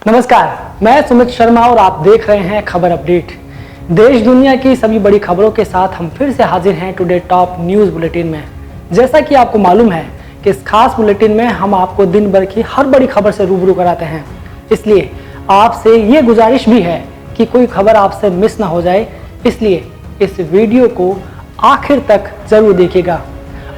नमस्कार, मैं सुमित शर्मा और आप देख रहे हैं खबर अपडेट। देश दुनिया की सभी बड़ी खबरों के साथ हम फिर से हाजिर हैं टुडे टॉप न्यूज बुलेटिन में। जैसा कि आपको मालूम है कि इस खास बुलेटिन में हम आपको दिन भर की हर बड़ी खबर से रूबरू कराते हैं, इसलिए आपसे ये गुजारिश भी है कि कोई खबर आपसे मिस ना हो जाए, इसलिए इस वीडियो को आखिर तक जरूर देखिएगा।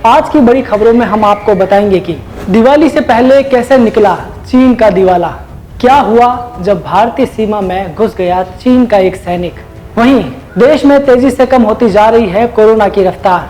आज की बड़ी खबरों में हम आपको बताएंगे कि दिवाली से पहले कैसे निकला चीन का दिवाला, क्या हुआ जब भारतीय सीमा में घुस गया चीन का एक सैनिक, वहीं देश में तेजी से कम होती जा रही है कोरोना की रफ्तार,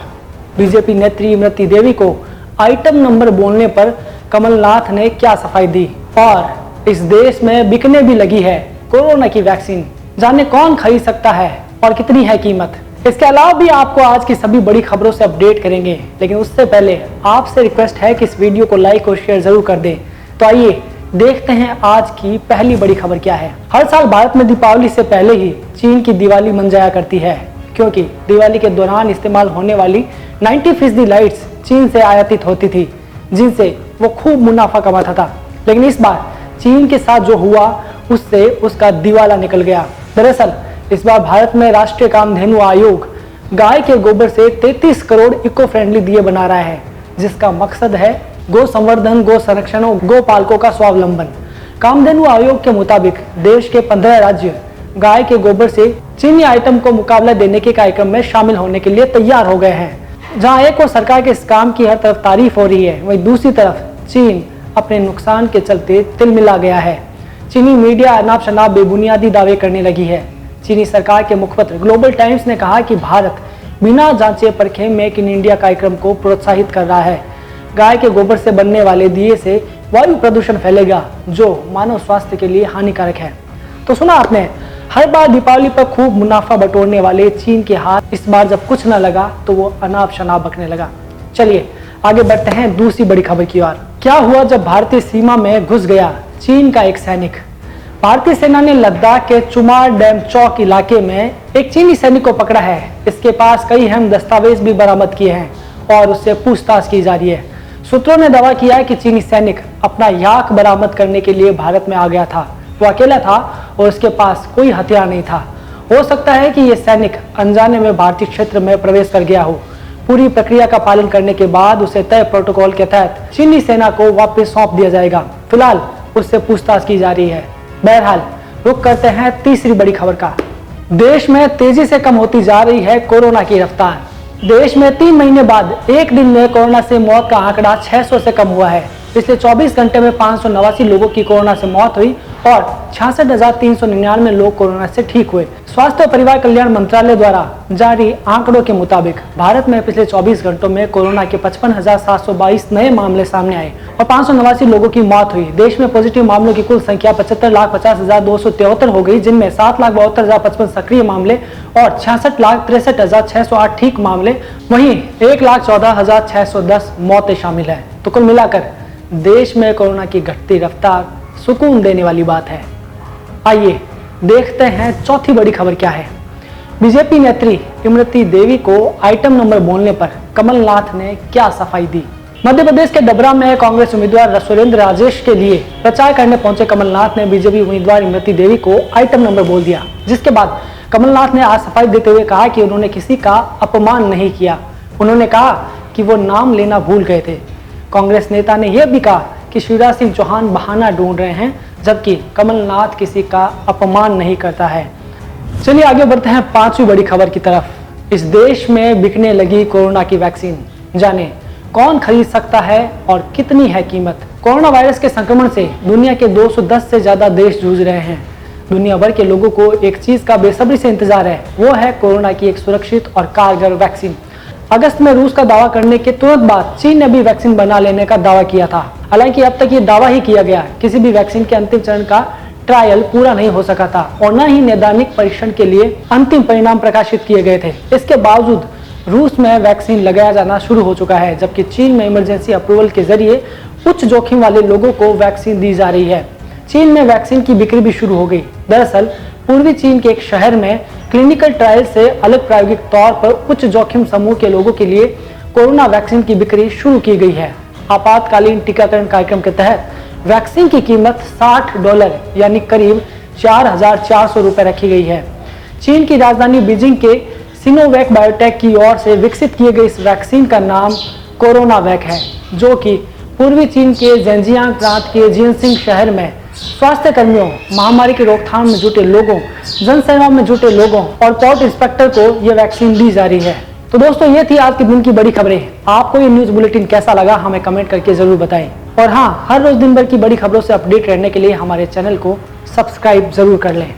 बीजेपी नेत्री इमरती देवी को आइटम नंबर बोलने पर कमलनाथ ने क्या सफाई दी, और इस देश में बिकने भी लगी है कोरोना की वैक्सीन, जाने कौन खरीद सकता है और कितनी है कीमत। इसके अलावा भी आपको आज की सभी बड़ी खबरों से अपडेट करेंगे, लेकिन उससे पहले आपसे रिक्वेस्ट है कि इस वीडियो को लाइक और शेयर जरूर कर दें। तो आइए देखते हैं आज की पहली बड़ी खबर क्या है। हर साल भारत में दीपावली से पहले ही चीन की दिवाली मन जाया करती है, क्योंकि दिवाली के दौरान इस्तेमाल होने वाली 90% लाइट्स चीन से आयातित होती थी, जिनसे वो खूब मुनाफा कमाता था। लेकिन इस बार चीन के साथ जो हुआ उससे उसका दिवाला निकल गया। दरअसल इस बार भारत में राष्ट्रीय कामधेनु आयोग गाय के गोबर से 33 करोड़ इको फ्रेंडली दिए बना रहा है, जिसका मकसद है गो संवर्धन, गो संरक्षण और गो पालकों का स्वावलंबन। कामधेनु आयोग के मुताबिक देश के 15 राज्य गाय के गोबर से चीनी आइटम को मुकाबला देने के कार्यक्रम में शामिल होने के लिए तैयार हो गए हैं। जहां एक और सरकार के इस काम की हर तरफ तारीफ हो रही है, वहीं दूसरी तरफ चीन अपने नुकसान के चलते तिलमिला गया है। चीनी मीडिया अनाप शनाप बेबुनियादी दावे करने लगी है। चीनी सरकार के मुखपत्र ग्लोबल टाइम्स ने कहा कि भारत बिना जांचे परखे मेक इन इंडिया कार्यक्रम को प्रोत्साहित कर रहा है। गाय के गोबर से बनने वाले दिए से वायु प्रदूषण फैलेगा, जो मानव स्वास्थ्य के लिए हानिकारक है। तो सुना आपने, हर बार दीपावली पर खूब मुनाफा बटोरने वाले चीन के हाथ इस बार जब कुछ न लगा तो वो अनाप शनाप बकने लगा। चलिए आगे बढ़ते हैं दूसरी बड़ी खबर की ओर। क्या हुआ जब भारतीय सीमा में घुस गया चीन का एक सैनिक। भारतीय सेना ने लद्दाख के चुमार डैम चौक इलाके में एक चीनी सैनिक को पकड़ा है। इसके पास कई अहम दस्तावेज भी बरामद किए हैं और उससे पूछताछ की जा रही है। सूत्रों ने दावा किया है कि चीनी सैनिक अपना याक बरामद करने के लिए भारत में आ गया था। वो अकेला था और उसके पास कोई हथियार नहीं था। हो सकता है कि ये सैनिक अनजाने में भारतीय क्षेत्र में प्रवेश कर गया हो। पूरी प्रक्रिया का पालन करने के बाद उसे तय प्रोटोकॉल के तहत चीनी सेना को वापस सौंप दिया जाएगा। फिलहाल उससे पूछताछ की जा रही है। बहरहाल रुक करते हैं तीसरी बड़ी खबर का। देश में तेजी से कम होती जा रही है कोरोना की रफ्तार। देश में 3 महीने बाद एक दिन में कोरोना से मौत का आंकड़ा 600 से कम हुआ है। पिछले 24 घंटे में 589 लोगों की कोरोना से मौत हुई और 66,399 लोग कोरोना से ठीक हुए। स्वास्थ्य और परिवार कल्याण मंत्रालय द्वारा जारी आंकड़ों के मुताबिक भारत में पिछले 24 घंटों में कोरोना के 55,722 नए मामले सामने आए और 589 लोगों की मौत हुई। देश में पॉजिटिव मामलों की कुल संख्या 75,50,273 हो गई, जिनमें 7,72,055 सक्रिय मामले और 66,63,608 ठीक मामले, वहीं 1,14,610 मौतें शामिल है। तो कुल मिलाकर देश में कोरोना की घटती रफ्तार सुकून देने वाली बात है। आइए देखते हैं चौथी बड़ी खबर क्या है। बीजेपी नेत्री इमरती देवी को आइटम नंबर बोलने पर कमलनाथ ने क्या सफाई दी। मध्य प्रदेश के डबरा में कांग्रेस उम्मीदवार सुरेंद्र राजेश के लिए प्रचार करने पहुंचे कमलनाथ ने बीजेपी उम्मीदवार इमरती देवी को आइटम नंबर बोल दिया, जिसके बाद कमलनाथ ने आज सफाई देते हुए कहा कि उन्होंने किसी का अपमान नहीं किया। उन्होंने कहा कि वो नाम लेना भूल गए थे। कांग्रेस नेता ने यह भी कहा कि शिवराज सिंह चौहान बहाना ढूंढ रहे हैं, जबकि कमलनाथ किसी का अपमान नहीं करता है। चलिए आगे बढ़ते हैं पांचवी बड़ी खबर की तरफ। इस देश में बिकने लगी कोरोना की वैक्सीन, जाने कौन खरीद सकता है और कितनी है कीमत। कोरोना वायरस के संक्रमण से दुनिया के 210 से ज्यादा देश जूझ रहे हैं। दुनिया भर के लोगों को एक चीज का बेसब्री से इंतजार है, वो है कोरोना की एक सुरक्षित और कारगर वैक्सीन। अगस्त में रूस का दावा करने के तुरंत बाद चीन ने भी वैक्सीन बना लेने का दावा किया था। हालांकि अब तक ये दावा ही किया गया, किसी भी वैक्सीन के अंतिम चरण का ट्रायल पूरा नहीं हो सका था और न ही नैदानिक परीक्षण के लिए अंतिम परिणाम प्रकाशित किए गए थे। इसके बावजूद रूस में वैक्सीन लगाया जाना शुरू हो चुका है, जबकि चीन में इमरजेंसी अप्रूवल के जरिए उच्च जोखिम वाले लोगों को वैक्सीन दी जा रही है। चीन में वैक्सीन की बिक्री भी शुरू हो गई। दरअसल पूर्वी चीन के एक शहर में क्लिनिकल ट्रायल से अलग प्रायोगिक तौर पर उच्च जोखिम समूह के लोगों के लिए कोरोना वैक्सीन की बिक्री शुरू की गई है। आपातकालीन टीकाकरण कार्यक्रम के तहत वैक्सीन की कीमत $60 यानी करीब 4,400 रुपए रखी गई है। चीन की राजधानी बीजिंग के सिनोवैक बायोटेक की ओर से विकसित किए गए इस वैक्सीन का नाम कोरोनावैक है, जो कि पूर्वी चीन के जेंजियांग प्रांत के जिनसिंग शहर में स्वास्थ्य कर्मियों, महामारी की रोकथाम में जुटे लोगों, जनसेवा में जुटे लोगों और पोर्ट इंस्पेक्टर को यह वैक्सीन दी जा रही है। तो दोस्तों, ये थी आज के दिन की बड़ी खबरें। आपको ये न्यूज बुलेटिन कैसा लगा हमें कमेंट करके जरूर बताएं। और हाँ, हर रोज दिन भर की बड़ी खबरों से अपडेट रहने के लिए हमारे चैनल को सब्सक्राइब जरूर कर लें।